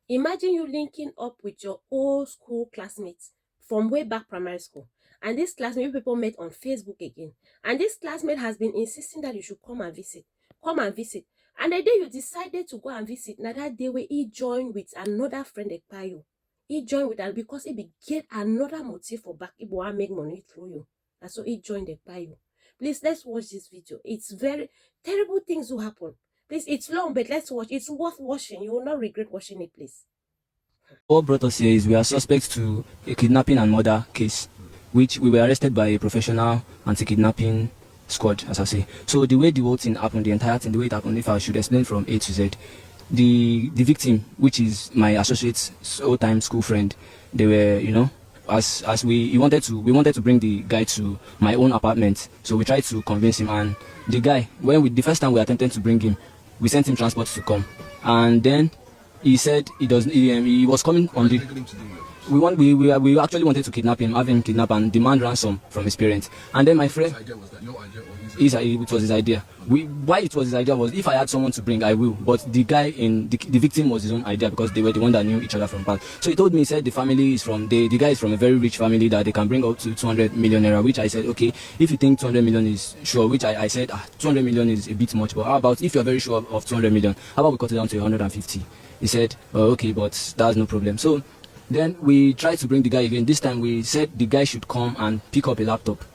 Imagine you linking up with your old school classmates from way back primary school. And this classmate, people met on Facebook again. And this classmate has been insisting that you should come and visit. Come and visit. And the day you decided to go and visit, now that day where he joined with another friend Ekpayo. He joined with that because he be get another motive for back. He want make money through you. And so he joined Ekpayo. Please, let's watch this video. It's very terrible things will happen. Please, it's long, but let's watch. It's worth watching. You will not regret watching it, please. What brought us here is we are suspects to a kidnapping and murder case, which we were arrested by a professional anti-kidnapping squad, as I say. So the way the whole thing happened, the entire thing, the way it happened, if I should explain from A to Z, the victim, which is my associate's old-time school friend, they were, as we wanted to bring the guy to my own apartment. So we tried to convince him, and the guy, the first time we attempted to bring him, we sent him transport to come, and then he said he was coming on the. We actually wanted to kidnap him, have him kidnap and demand ransom from his parents. And then my friend, it was his idea. Why it was his idea was, if I had someone to bring, I will. But the guy the victim was his own idea because they were the one that knew each other from past. So he told me, he said the family is from the guy is from a very rich family that they can bring up to 200 million naira. Which I said, okay, if you think 200 million is sure, which I said 200 million is a bit much, but how about if you're very sure of 200 million, how about we cut it down to 150? He said, oh, okay, but that's no problem. So then we tried to bring the guy again. This time we said the guy should come and pick up a laptop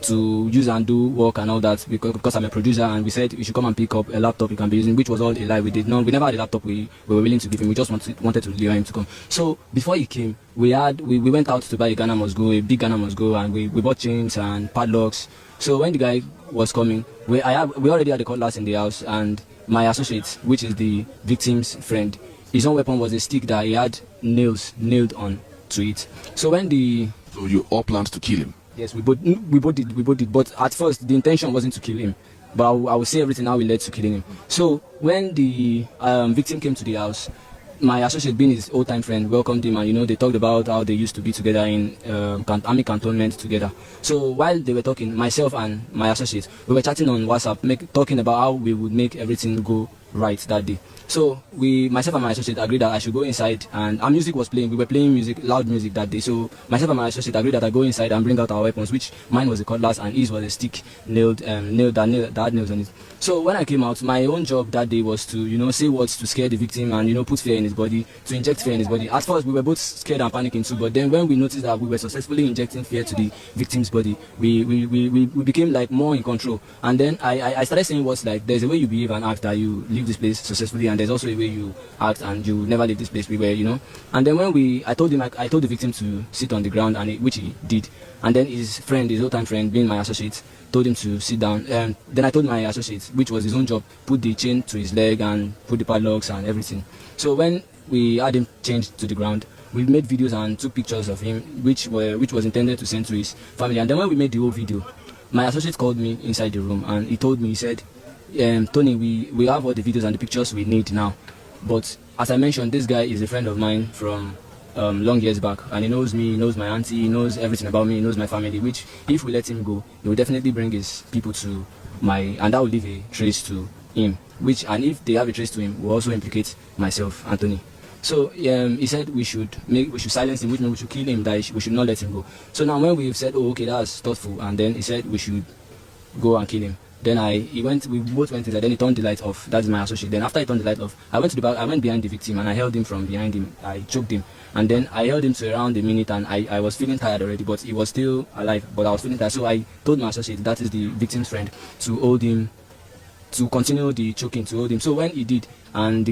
to use and do work and all that because I'm a producer, and we said we should come and pick up a laptop he can be using, which was all a lie. We never had a laptop we were willing to give him. We just wanted to lure him to come. So before he came, we went out to buy a Ghana Must Go, a big Ghana Must Go, and we bought chains and padlocks. So when the guy was coming, we already had the cutlass in the house, and my associate, which is the victim's friend, his own weapon was a stick that he had nails nailed on to it. So So you all planned to kill him? Yes, we both did. But at first, the intention wasn't to kill him. But I will say everything how we led to killing him. So when the victim came to the house, my associate, being his old-time friend, welcomed him, and they talked about how they used to be together in army cantonment together. So while they were talking, myself and my associate, we were chatting on WhatsApp, talking about how we would make everything go right that day. So myself and my associate agreed that I should go inside, and our music was playing. We were playing music, loud music that day. So myself and my associate agreed that I go inside and bring out our weapons, which mine was a cutlass and his was a stick nailed that had nails on it. So when I came out, my own job that day was to say words to scare the victim and put fear in his body, to inject fear in his body. At first we were both scared and panicking too, but then when we noticed that we were successfully injecting fear to the victim's body, we became like more in control. And then I started saying words like, there's a way you behave and act that you leave this place successfully, and there's also a way you act and you never leave this place. And then when I told the victim to sit on the ground, and which he did. And then his old-time friend, being my associate, told him to sit down. Then I told my associate, which was his own job, put the chain to his leg and put the padlocks and everything. So when we had him changed to the ground, we made videos and took pictures of him, which was intended to send to his family. And then when we made the whole video, my associate called me inside the room, and he told me, he said, Tony, we have all the videos and the pictures we need now. But as I mentioned, this guy is a friend of mine from long years back, and he knows me, he knows my auntie, he knows everything about me, he knows my family, which if we let him go, he will definitely bring his people to and that will leave a trace to him, and if they have a trace to him, will also implicate myself, Anthony. So he said we should silence him, which means we should kill him, that we should not let him go. So now when we've said, oh, okay, that's thoughtful, and then he said we should go and kill him. Then we both went inside, then he turned the light off. That's my associate. Then after he turned the light off, I went to the back, I went behind the victim, and I held him from behind him. I choked him, and then I held him to around a minute, and I was feeling tired already, but he was still alive, but I was feeling tired. So I told my associate, that is the victim's friend, to hold him, to continue the choking, to hold him. So when he did, and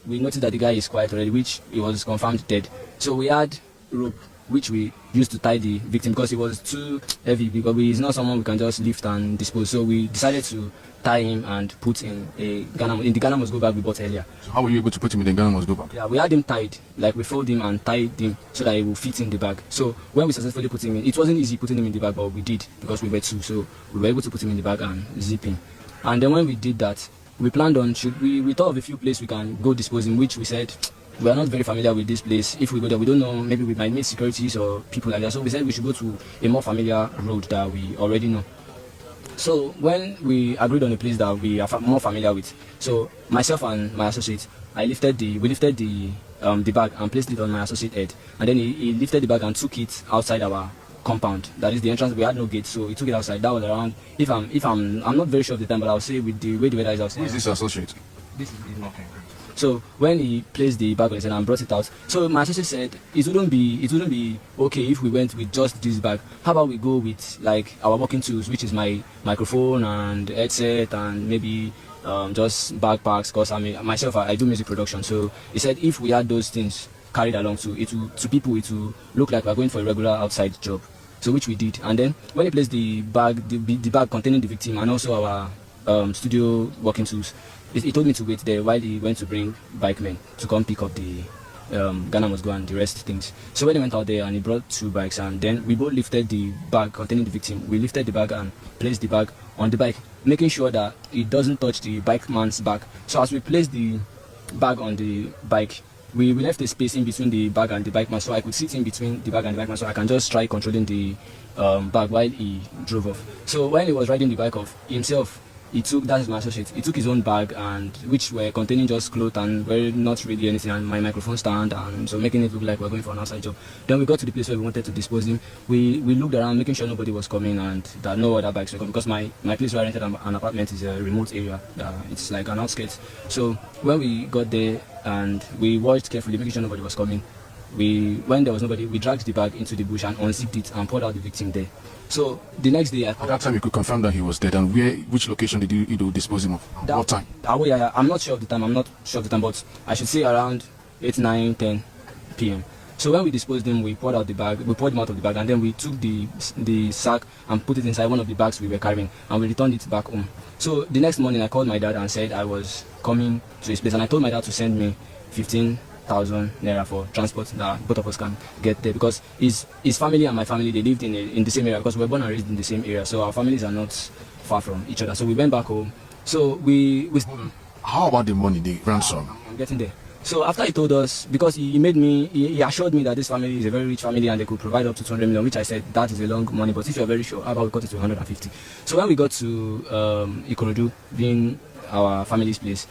we noticed that the guy is quiet already, which he was confirmed dead. So we had rope, which we used to tie the victim because he was too heavy, because he's not someone we can just lift and dispose. So we decided to tie him and put in the Ghana Must Go bag we bought earlier. So how were you able to put him in the Ghana Must Go bag? Yeah, we had him tied, like we folded him and tied him so that he will fit in the bag. So when we successfully put him in, it wasn't easy putting him in the bag, but we did because we were two. So we were able to put him in the bag and zip him. And then when we did that, we planned on, we thought of a few places we can go dispose him, which we said, we are not very familiar with this place. If we go there, we don't know, maybe we might meet securities or people like that. So we said we should go to a more familiar road that we already know. So when we agreed on a place that we are more familiar with, so myself and my associate, we lifted the the bag and placed it on my associate head, and then he lifted the bag and took it outside our compound. That is the entrance. We had no gate, so he took it outside. That was around, I'm not very sure of the time, but I'll say with the way the weather is outside. Who is this associate? This is the okay. So when he placed the bag on his head and brought it out, so my associate said it wouldn't be okay if we went with just this bag. How about we go with like our working tools, which is my microphone and headset and maybe just backpacks, because I do music production. So he said if we had those things carried along, so to people it will look like we're going for a regular outside job. So which we did. And then when he placed the bag containing the victim and also our studio working tools, he told me to wait there while he went to bring bikemen to come pick up the Ghana must go and the rest things. So when he went out there and he brought 2 bikes, and then we both lifted the bag containing the victim. We lifted the bag and placed the bag on the bike, making sure that it doesn't touch the bike man's back. So as we placed the bag on the bike, we left a space in between the bag and the bike man, so I could sit in between the bag and the bike man, so I can just try controlling the bag while he drove off. So when he was riding the bike off himself, that is my associate, he took his own bag, and which were containing just clothes and not really anything, and my microphone stand, and so making it look like we're going for an outside job. Then we got to the place where we wanted to dispose him. We looked around, making sure nobody was coming and that no other bikes were coming, because my place where I rented an apartment is a remote area. It's like an outskirts. So when we got there and we watched carefully, making sure nobody was coming, when there was nobody, we dragged the bag into the bush and unzipped it and poured out the victim there. So the next day, At that time, you could confirm that he was dead. And which location did you dispose him of? What time? Yeah, I'm not sure of the time. But I should say around 8, 9, 10 p.m. So when we disposed him, we poured him out of the bag, and then we took the sack and put it inside one of the bags we were carrying, and we returned it back home. So the next morning, I called my dad and said I was coming to his place, and I told my dad to send me 15,000 naira for transport that both of us can get there, because his family and my family, they lived in the same area, because we were born and raised in the same area, so our families are not far from each other. So we went back home. So we How about the money, the ransom? I'm getting there. So after he told us, because he assured me that this family is a very rich family and they could provide up to 200 million, which I said that is a long money, but if you're very sure, how about we got it to 150? So when we got to Ikorodu, being our family's place,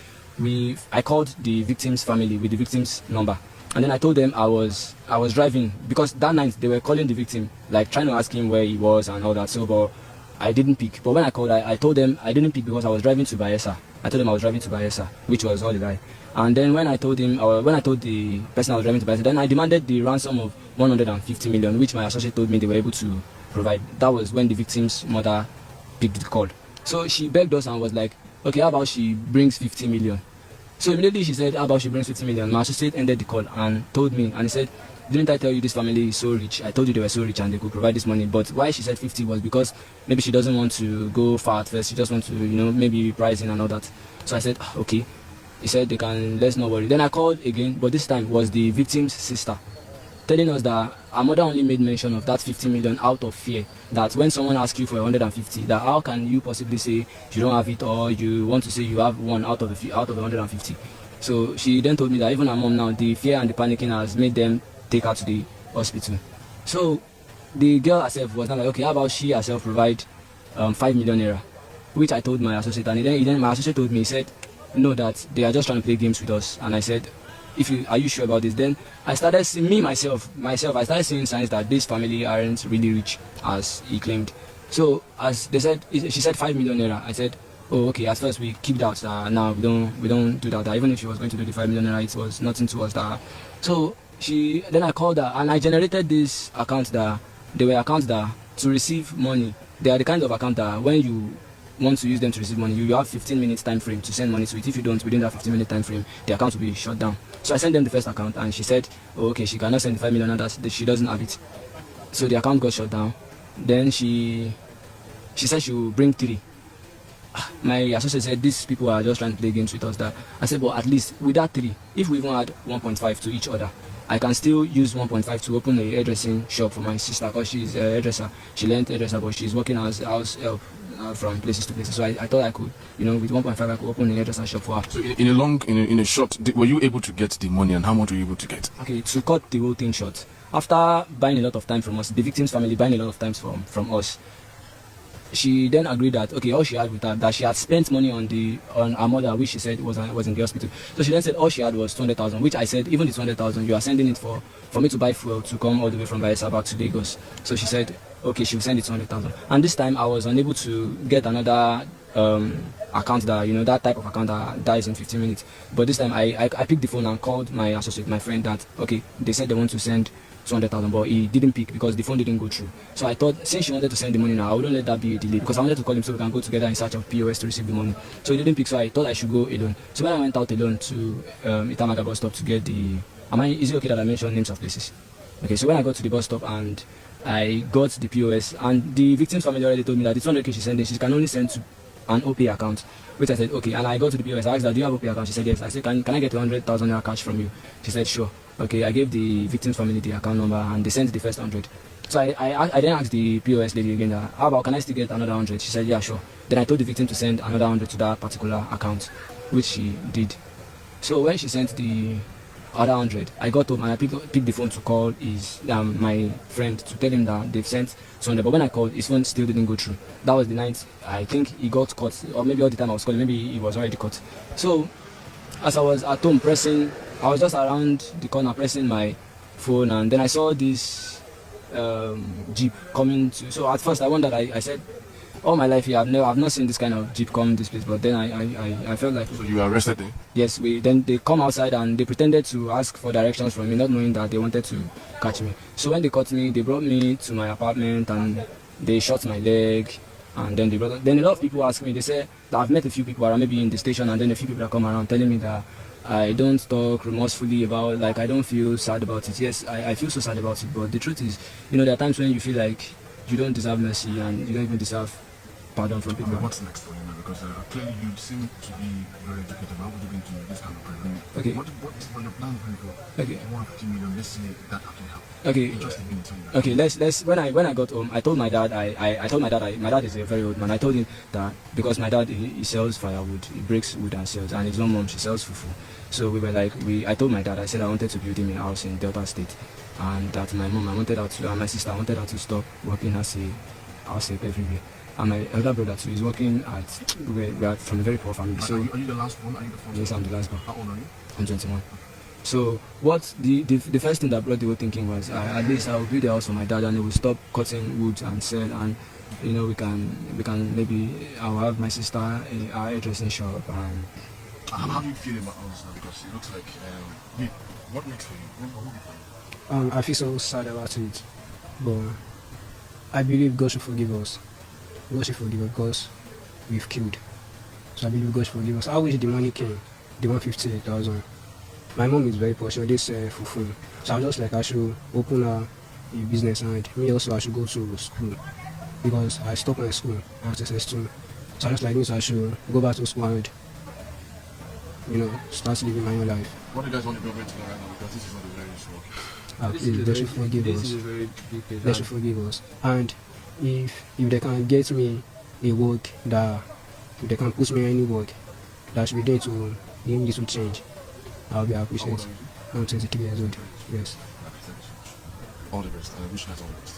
I called the victim's family with the victim's number, and then I told them I was driving, because that night they were calling the victim, like trying to ask him where he was and all that. So but I didn't pick. But when I called, I told them I didn't pick because I was driving to Bayelsa. I told them I was driving to Bayelsa, which was all the lie. And then when I told the person I was driving to Bayelsa, then I demanded the ransom of 150 million, which my associate told me they were able to provide. That was when the victim's mother picked the call. So she begged us and was like, okay, how about she brings 50 million? So immediately she said, how about she brings 50 million? My associate ended the call and told me, and he said, didn't I tell you this family is so rich? I told you they were so rich and they could provide this money. But why she said 50 was because maybe she doesn't want to go far at first. She just wants to, maybe pricing and all that. So I said, okay. He said, let's not worry. Then I called again, but this time was the victim's sister, telling us that our mother only made mention of that 50 million out of fear, that when someone asks you for 150, that how can you possibly say you don't have it, or you want to say you have one out of the 150. So she then told me that even her mom now, the fear and the panicking has made them take her to the hospital. So the girl herself was not like, okay, how about she herself provide 5 million naira, which I told my associate, and then my associate told me, he said, no, that they are just trying to play games with us. And I said, are you sure about this? Then I started seeing I started seeing signs that this family aren't really rich as he claimed. So as they said, she said 5 million naira. I said, oh, okay. At first we kicked out. Now we don't do that. Even if she was going to do the 5 million naira, it was nothing to us. So then I called her and I generated this account that they were accounts that to receive money. They are the kind of account that when you want to use them to receive money, you have 15 minutes time frame to send money to it. If you don't, within that 15-minute time frame, the account will be shut down. So I sent them the first account and she said, oh, okay, she cannot send the 5 million and that she doesn't have it. So the account got shut down. Then she said she will bring 3. My associate said these people are just trying to play games with us. That I said, but at least with that 3, if we even had 1.5 to each other, I can still use 1.5 to open a hairdressing shop for my sister, because she's a hairdresser. She learned hairdresser, but she's working as house help from places to places. So I thought I could, with 1.5 I could open a hairdresser shop for her. So in a short, were you able to get the money, and how much were you able to get? Okay, to cut the whole thing short, after buying a lot of time from us, the victim's family buying a lot of time from us, she then agreed that okay, all she had with her, that she had spent money on her mother, which she said was in the hospital. So she then said all she had was 200,000, which I said even the 200,000 you are sending it for me to buy fuel to come all the way from Bayelsa back to Lagos. So she said okay, she will send it 200,000. And this time I was unable to get another account that that type of account that dies in 15 minutes. But this time I picked the phone and called my associate, my friend, that okay, they said they want to send 200,000, but he didn't pick because the phone didn't go through. So I thought since she wanted to send the money now, I wouldn't let that be a delay because I wanted to call him so we can go together in search of POS to receive the money. So he didn't pick, so I thought I should go alone. So when I went out alone to Itamaga bus stop to get the, is it okay that I mention names of places? Okay, so when I got to the bus stop and I got the POS, and the victim's family already told me that the 200k she's sending, she can only send to an OP account, which I said okay. And I got to the POS, I asked her, do you have OP account? She said yes. I said, can I get 100,000 naira cash from you? She said sure. Okay, I gave the victim's family the account number and they sent the first 100. So I then asked the POS lady again, how about can I still get another 100? She said yeah sure. Then I told the victim to send another 100 to that particular account, which she did. So when she sent the other 100, I got home and I picked the phone to call my friend to tell him that they've sent 200. But when I called, his phone still didn't go through. That was the night I think he got caught, or maybe all the time I was calling, maybe he was already caught. So as I was at home I was just around the corner pressing my phone, and then I saw this jeep coming to. So at first I wondered. I said, all my life here I've not seen this kind of jeep come this place. But then I felt like. So you were arrested there? Yes, then they come outside and they pretended to ask for directions from me, not knowing that they wanted to catch me. So when they caught me, they brought me to my apartment and they shot my leg. And then then a lot of people ask me, they say that I've met a few people around, maybe in the station, and then a few people that come around telling me that I don't talk remorsefully about, like I don't feel sad about it. Yes, I feel so sad about it, but the truth is, there are times when you feel like you don't deserve mercy and you don't even deserve pardon from people. What's next for you now? Because clearly you seem to be very educated. How would you get into this kind of program? Okay. What are your plans going for? Okay. 150 million, let's say that actually happens. Okay. Okay. Let's. When I got home, I told my dad. I told my dad. My dad is a very old man. I told him that because my dad he sells firewood, he breaks wood and sells, and his own mom she sells fufu. So we were like I told my dad. I said I wanted to build him a house in Delta State, and that my mom and my sister wanted her to stop working as a house help everywhere. And my elder brother too is working at. We are from a very poor family. So are you the last one? Are you the first? Yes, I'm the last one. How old are you? I'm 21. So what the first thing that brought the whole thinking was at least I'll build a house for my dad and he will stop cutting wood and sell, and we can maybe I'll have my sister our hairdressing shop. And how do you feel about all this now? Because it looks like what next for you? What will be for you? I feel so sad about it, but I believe God should forgive us. God should forgive us because we've killed. So I believe God should forgive us. I wish the money came, the 150,000. My mom is very poor, so this fufu. So I was just like I should open a business, and me also I should go to school because I stopped my school at SS2. So I was like this, I should go back to school and start living my own life. What do you guys want the government to do right now? Because this is not a very small case. Please, they should forgive us. They should forgive us. And if they can get me a work that if they can put me any work that should be there to give me to change, I'll be appreciated. I'm 23 years old. Yes. All the best. I wish you guys all the best.